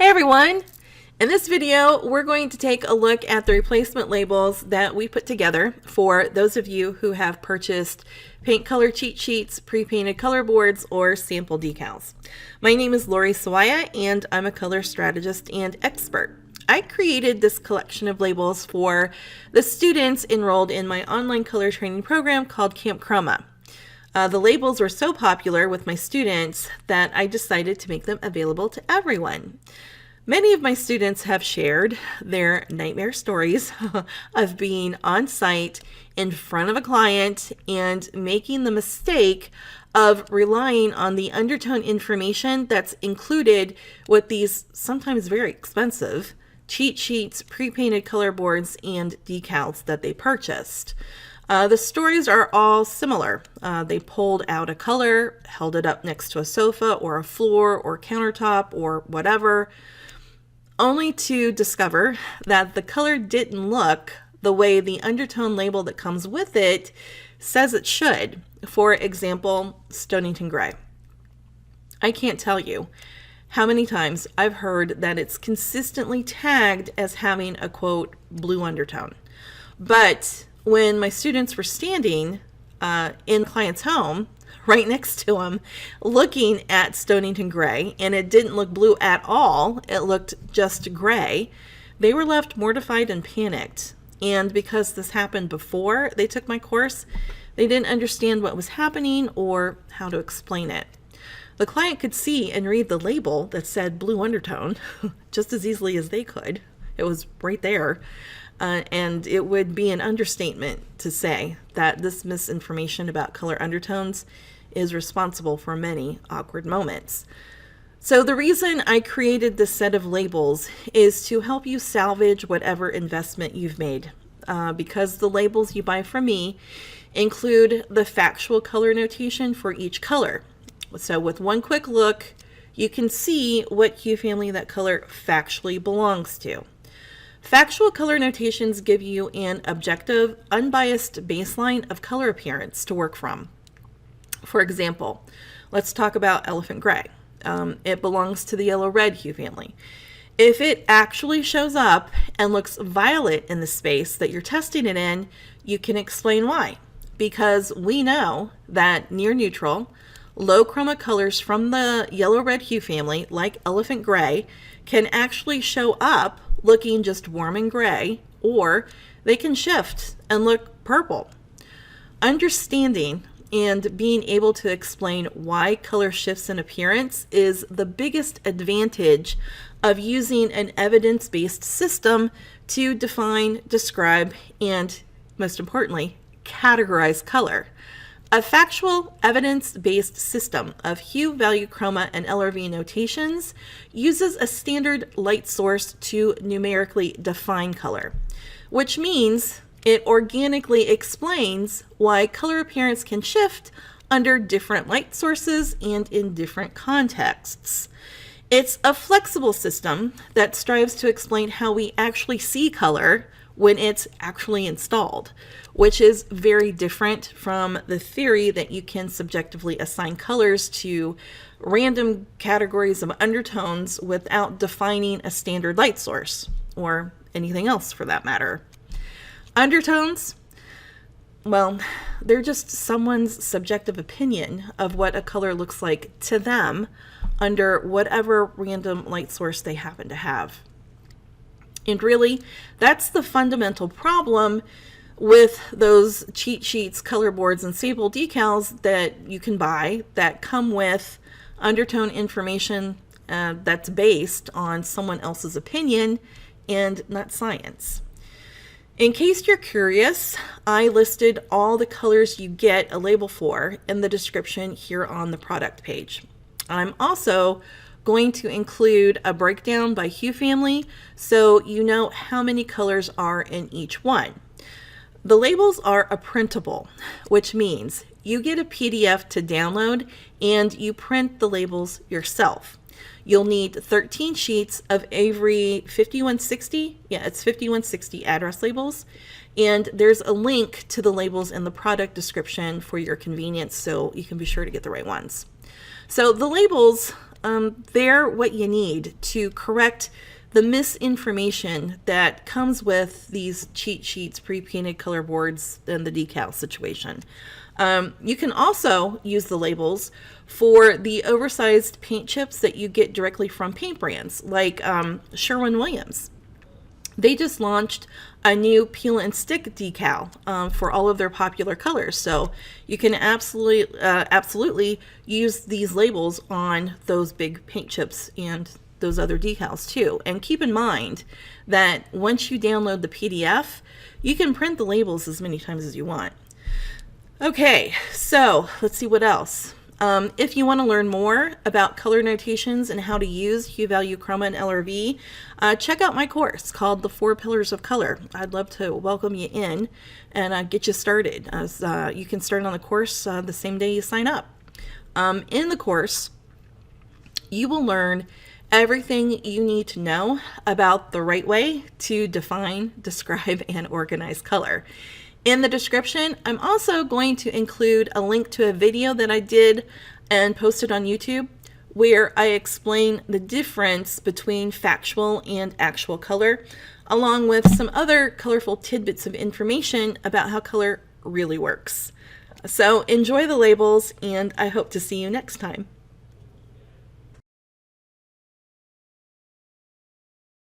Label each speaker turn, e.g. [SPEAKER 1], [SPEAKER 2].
[SPEAKER 1] everyone! In this video, we're going to take a look at the replacement labels that we put together for those of you who have purchased paint color cheat sheets, pre-painted color boards, or sample decals. My name is Lori Sawaya, and I'm a color strategist and expert. I created this collection of labels for the students enrolled in my online color training program called Camp Chroma. The labels were so popular with my students that I decided to make them available to everyone. Many of my students have shared their nightmare stories of being on site in front of a client and making the mistake of relying on the undertone information that's included with these sometimes very expensive cheat sheets, pre-painted color boards, and decals that they purchased. The stories are all similar. They pulled out a color, held it up next to a sofa or a floor or countertop or whatever, only to discover that the color didn't look the way the undertone label that comes with it says it should. For example, Stonington Gray. I can't tell you how many times I've heard that it's consistently tagged as having a quote blue undertone. But when my students were standing in the client's home, right next to them, looking at Stonington Gray, and it didn't look blue at all, it looked just gray, they were left mortified and panicked. And because this happened before they took my course, they didn't understand what was happening or how to explain it. The client could see and read the label that said blue undertone just as easily as they could. It was right there. And it would be an understatement to say that this misinformation about color undertones is responsible for many awkward moments. So the reason I created this set of labels is to help you salvage whatever investment you've made, because the labels you buy from me include the factual color notation for each color. So with one quick look, you can see what hue family that color factually belongs to. Factual color notations give you an objective, unbiased baseline of color appearance to work from. For example, let's talk about Elephant Gray. It belongs to the yellow-red hue family. If it actually shows up and looks violet in the space that you're testing it in, you can explain why. Because we know that near neutral, low chroma colors from the yellow-red hue family, like Elephant Gray, can actually show up looking just warm and gray, or they can shift and look purple. Understanding and being able to explain why color shifts in appearance is the biggest advantage of using an evidence-based system to define, describe, and most importantly, categorize color. A factual, evidence-based system of hue, value, chroma, and LRV notations uses a standard light source to numerically define color, which means it organically explains why color appearance can shift under different light sources and in different contexts. It's a flexible system that strives to explain how we actually see color when it's actually installed, which is very different from the theory that you can subjectively assign colors to random categories of undertones without defining a standard light source, or anything else for that matter. Undertones, well, they're just someone's subjective opinion of what a color looks like to them under whatever random light source they happen to have. And really, that's the fundamental problem with those cheat sheets, color boards, and sample decals that you can buy that come with undertone information that's based on someone else's opinion and not science. In case you're curious, I listed all the colors you get a label for in the description here on the product page. I'm also going to include a breakdown by hue family so you know how many colors are in each one. The labels are a printable, which means you get a PDF to download and you print the labels yourself. You'll need 13 sheets of Avery 5160, it's 5160 address labels, and there's a link to the labels in the product description for your convenience so you can be sure to get the right ones. So the labels they're what you need to correct the misinformation that comes with these cheat sheets, pre-painted color boards, and the decal situation. You can also use the labels for the oversized paint chips that you get directly from paint brands like Sherwin-Williams. They just launched a new peel and stick decal for all of their popular colors. So you can absolutely use these labels on those big paint chips and those other decals too. And keep in mind that once you download the PDF, you can print the labels as many times as you want. Okay, so let's see what else. If you want to learn more about color notations and how to use Hue Value Chroma and LRV, check out my course called The 4 Pillars of Color. I'd love to welcome you in and get you started. As you can start on the course the same day you sign up. In the course, you will learn everything you need to know about the right way to define, describe, and organize color. In the description, I'm also going to include a link to a video that I did and posted on YouTube where I explain the difference between factual and actual color, along with some other colorful tidbits of information about how color really works. So enjoy the labels, and I hope to see you next time.